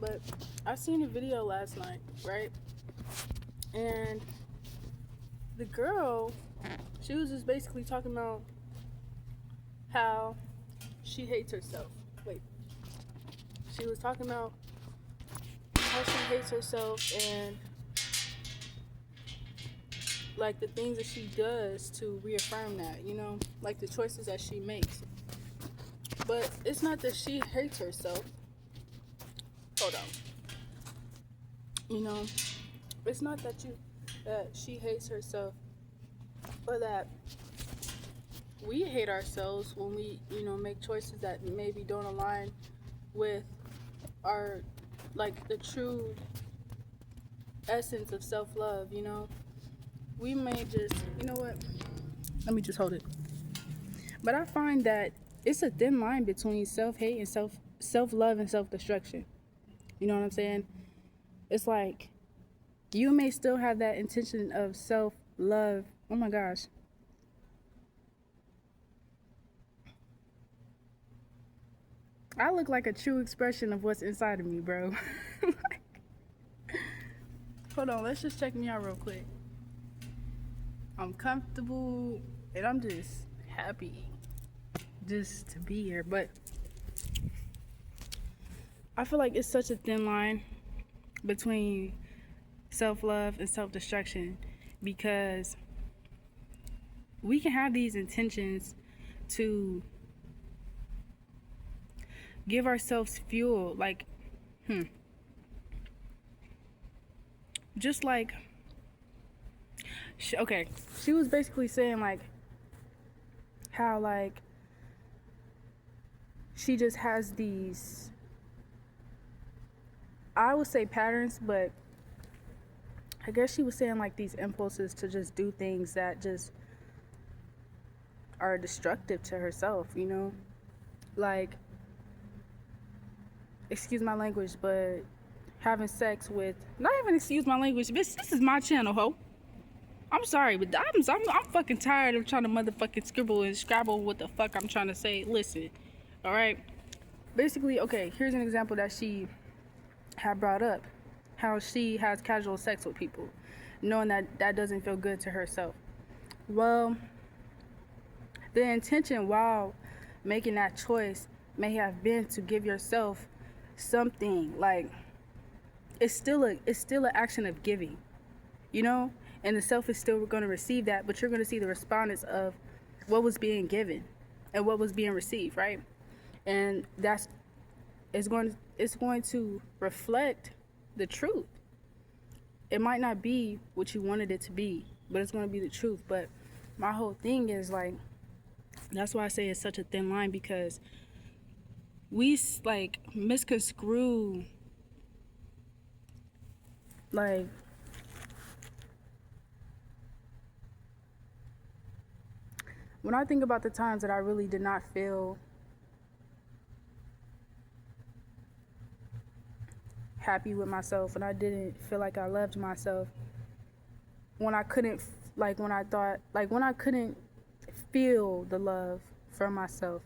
But I seen a video last night, right? And the girl, she was just basically talking about how she hates herself. Wait, she was talking about how she hates herself and like the things that she does to reaffirm that, like the choices that she makes. But it's not that she hates herself. Hold on. You know, it's not that she hates herself or that we hate ourselves when we, make choices that maybe don't align with our like the true essence of self-love. We may just, you know what? Let me just hold it. But I find that it's a thin line between self-hate and self-love and self-destruction. You know what I'm saying? It's like you may still have that intention of self-love. Oh my gosh. I look like a true expression of what's inside of me, bro. Hold on, let's just check me out real quick. I'm comfortable and I'm just happy just to be here. But I feel like it's such a thin line between self-love and self-destruction because we can have these intentions to give ourselves fuel, like just like okay, she was basically saying like how like she just has these, I would say patterns, but I guess she was saying like these impulses to just do things that just are destructive to herself, like, excuse my language, but having sex with, not even excuse my language, bitch, this is my channel, ho. I'm sorry, but I'm fucking tired of trying to motherfucking scribble and scrabble what the fuck I'm trying to say. Listen, all right? Basically, okay, here's an example that she had brought up. How she has casual sex with people, knowing that that doesn't feel good to herself. Well, the intention while making that choice may have been to give yourself something, like it's still an action of giving, and the self is still going to receive that, but you're going to see the respondents of what was being given and what was being received, right? And it's going to reflect the truth. It might not be what you wanted it to be, but it's going to be the truth. But my whole thing is like, that's why I say it's such a thin line, because we like misconstrue, like, when I think about the times that I really did not feel happy with myself and I didn't feel like I loved myself, when I couldn't, when I couldn't feel the love from myself,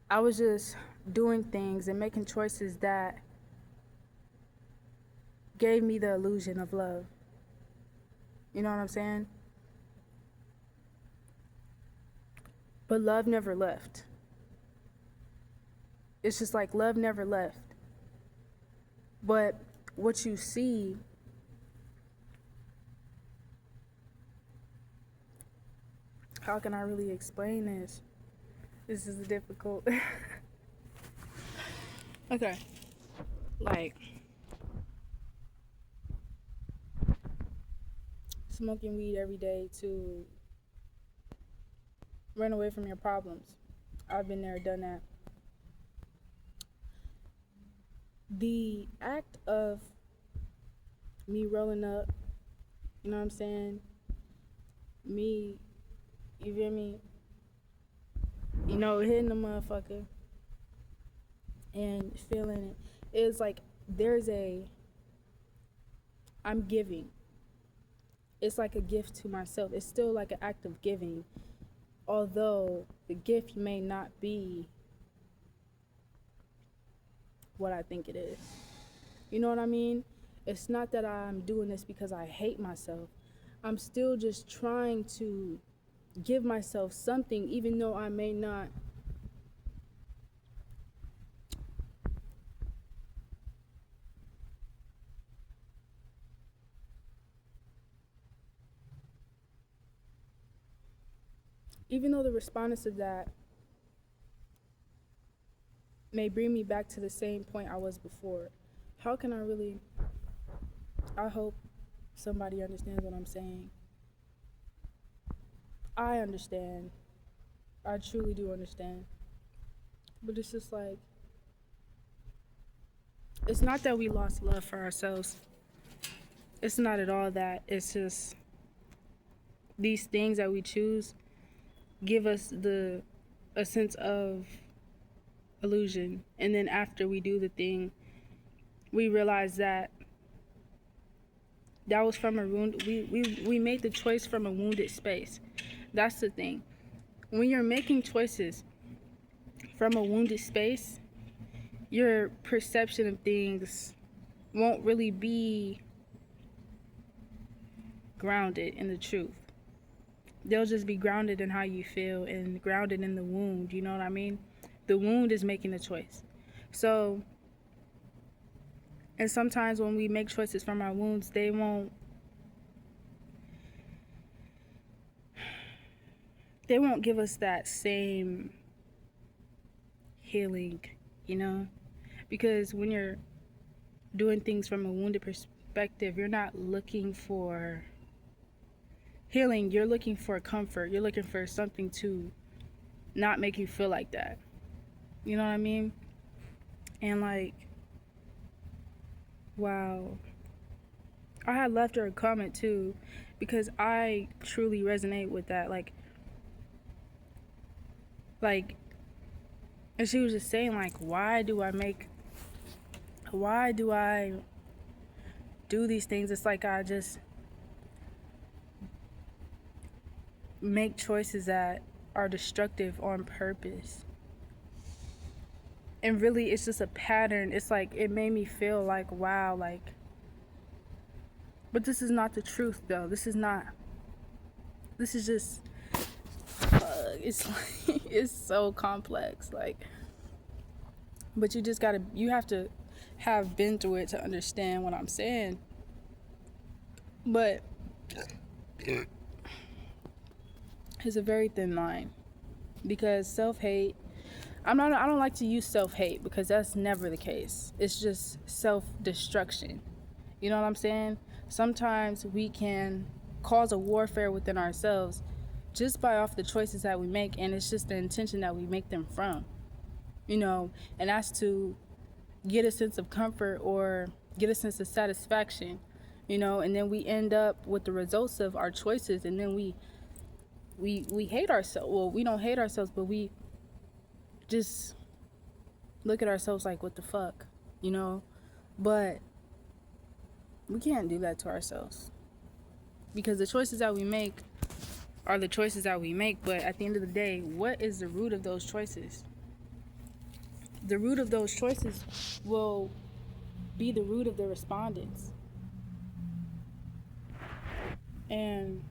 I was just doing things and making choices that gave me the illusion of love. You know what I'm saying? But love never left. It's just like love never left. But what you see, how can I really explain this? This is difficult. Okay. Like, smoking weed every day to run away from your problems. I've been there, done that. The act of me rolling up, you know what I'm saying? Me, you feel me? Hitting the motherfucker and feeling it is like I'm giving. It's like a gift to myself. It's still like an act of giving, although the gift may not be what I think it is. You know what I mean? It's not that I'm doing this because I hate myself. I'm still just trying to give myself something, even though I may not. Even though the respondents of that may bring me back to the same point I was before, how can I really. I hope somebody understands what I'm saying. I understand. I truly do understand. But it's just like, it's not that we lost love for ourselves. It's not at all that. It's just these things that we choose give us a sense of illusion. And then after we do the thing, we realize that that was from a wound. We made the choice from a wounded space. That's the thing. When you're making choices from a wounded space, your perception of things won't really be grounded in the truth. They'll just be grounded in how you feel and grounded in the wound. You know what I mean? The wound is making the choice. So, and sometimes when we make choices from our wounds, they won't give us that same healing, you know? Because when you're doing things from a wounded perspective, you're not looking for healing, you're looking for comfort. You're looking for something to not make you feel like that. You know what I mean? And like, wow. I had left her a comment too, because I truly resonate with that. Like, and she was just saying, like, why do I do these things? It's like I just make choices that are destructive on purpose. And really, it's just a pattern. It's like, it made me feel like, wow, like, but this is not the truth, though. This is just, it's like, it's so complex, like, but you have to have been through it to understand what I'm saying. But it's a very thin line, because self-hate, I don't like to use self-hate, because that's never the case. It's just self-destruction. You know what I'm saying? Sometimes we can cause a warfare within ourselves just by off the choices that we make, and it's just the intention that we make them from. You know, and that's to get a sense of comfort or get a sense of satisfaction, you know, and then we end up with the results of our choices, and then we hate ourselves. Well, we don't hate ourselves, but we just look at ourselves like, what the fuck, you know? But we can't do that to ourselves, because the choices that we make are the choices that we make. But at the end of the day, what is the root of those choices? The root of those choices will be the root of the respondents. And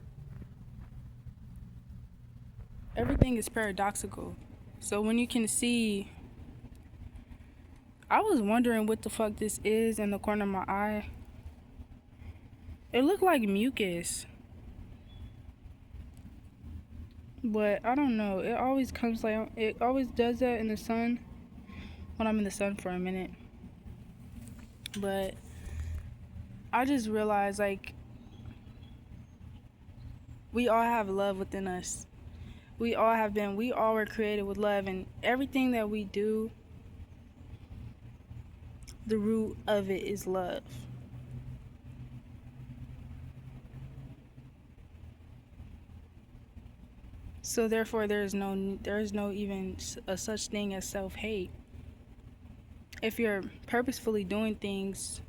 everything is paradoxical. So when you can see, I was wondering what the fuck this is in the corner of my eye. It looked like mucus, but I don't know. It always comes like, it always does that in the sun, when I'm in the sun for a minute. But I just realized, like, we all have love within us. We all were created with love, and everything that we do, the root of it is love. So therefore, there is no even a such thing as self-hate. If you're purposefully doing things,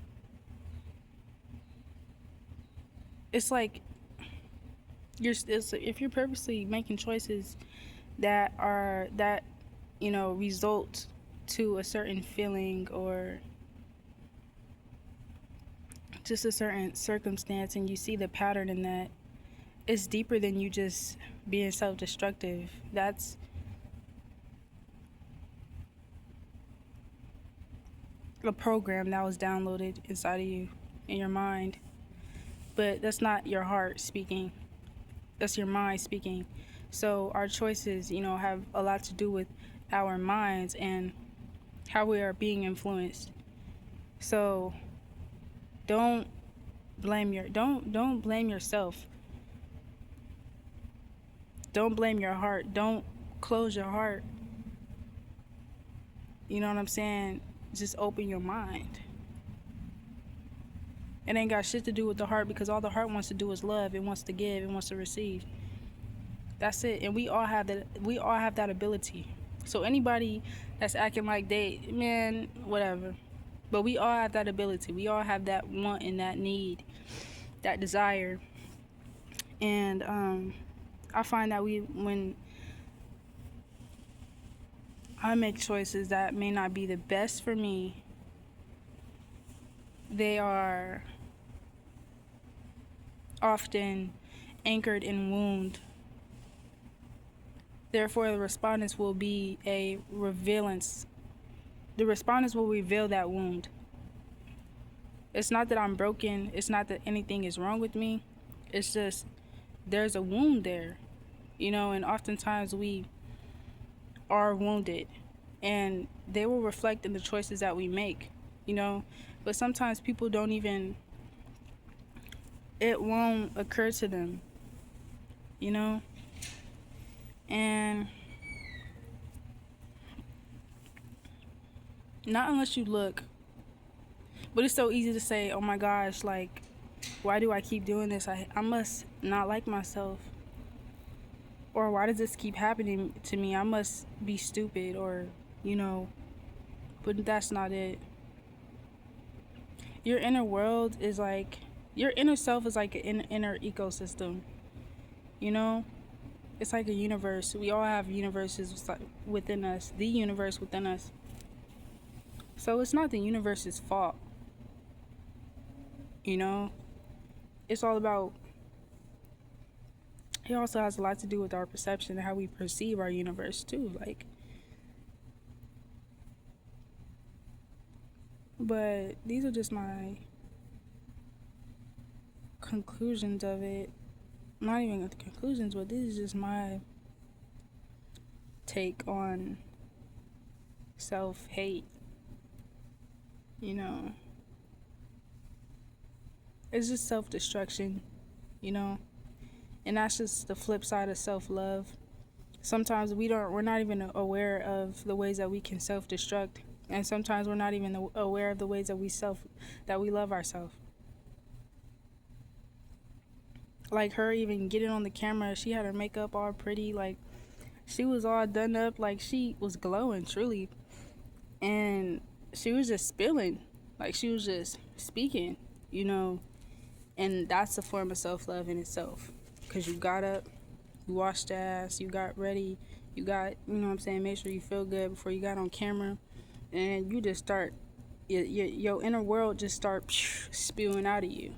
it's like if you're purposely making choices that result to a certain feeling or just a certain circumstance and you see the pattern in that, it's deeper than you just being self-destructive. That's a program that was downloaded inside of you in your mind. But that's not your heart speaking. That's your mind speaking. So our choices, have a lot to do with our minds and how we are being influenced. So don't blame yourself. Don't blame your heart. Don't close your heart. You know what I'm saying? Just open your mind. It ain't got shit to do with the heart, because all the heart wants to do is love. It wants to give. It wants to receive. That's it. And we all have that. We all have that ability. So anybody that's acting like whatever. But we all have that ability. We all have that want and that need, that desire. And I find that when I make choices that may not be the best for me, they are often anchored in wound. Therefore, the respondents will be a revealance. The respondents will reveal that wound. It's not that I'm broken. It's not that anything is wrong with me. It's just there's a wound there, and oftentimes we are wounded, and they will reflect in the choices that we make, but sometimes people don't even, it won't occur to them, and not unless you look. But it's so easy to say, oh my gosh, like, why do I keep doing this? I must not like myself. Or why does this keep happening to me? I must be stupid, or, but that's not it. Your inner world is like, your inner self is like an inner ecosystem, It's like a universe. We all have universes within us, the universe within us. So it's not the universe's fault, It's all about, it also has a lot to do with our perception and how we perceive our universe too, but these are just my conclusions of it. Not even the conclusions, but this is just my take on self-hate. It's just self-destruction, and that's just the flip side of self-love. Sometimes we're not even aware of the ways that we can self-destruct, and sometimes we're not even aware of the ways that we love ourselves. Like her even getting on the camera, she had her makeup all pretty, like she was all done up, like she was glowing truly, and she was just spilling, like she was just speaking, and that's a form of self-love in itself, because you got up, you washed ass, you got ready, you got, made sure you feel good before you got on camera, and you just start, your inner world just start spewing out of you.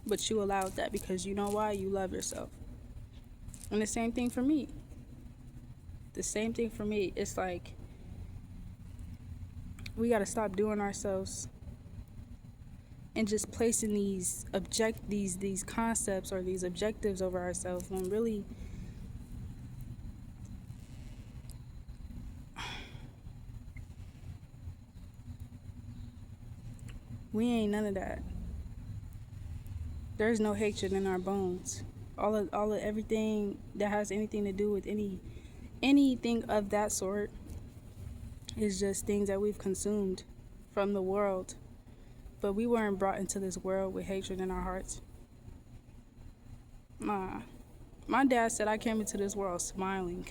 But you allowed that because you know why? You love yourself. And the same thing for me. It's like, we got to stop doing ourselves and just placing these concepts or these objectives over ourselves, when really we ain't none of that. There's no hatred in our bones. All of everything that has anything to do with anything of that sort is just things that we've consumed from the world. But we weren't brought into this world with hatred in our hearts. Nah. My dad said I came into this world smiling.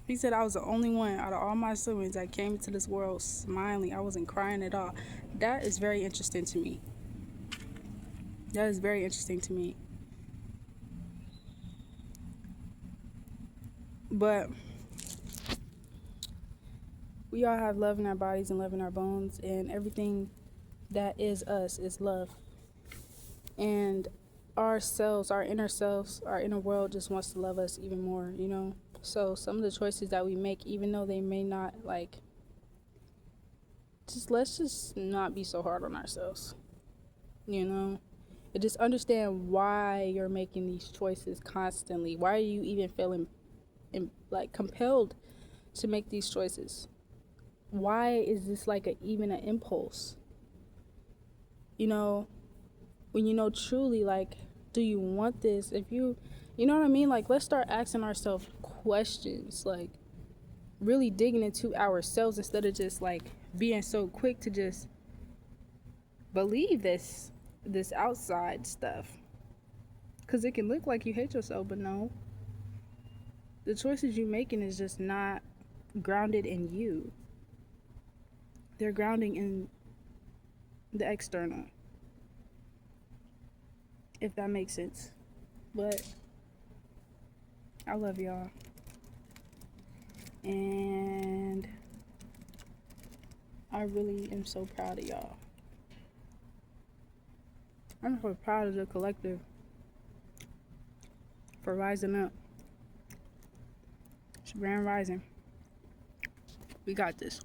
He said I was the only one out of all my siblings that came into this world smiling. I wasn't crying at all. That is very interesting to me. But We all have love in our bodies and love in our bones, and everything that is us is love. And ourselves, our inner selves, our inner world just wants to love us even more, you know? So some of the choices that we make, even though they may not like, just let's just not be so hard on ourselves, you know? And just understand why you're making these choices constantly. Why are you even feeling like compelled to make these choices? Why is this like even an impulse? You know, when you know truly, like, do you want this? If you know what I mean? Like, let's start asking ourselves questions, like really digging into ourselves instead of just like being so quick to just believe this outside stuff. Because it can look like you hate yourself, but no. The choices you're making is just not grounded in you. They're grounding in the external, if that makes sense. But I love y'all. And I really am so proud of y'all. I'm so proud of the collective for rising up. It's grand rising. We got this.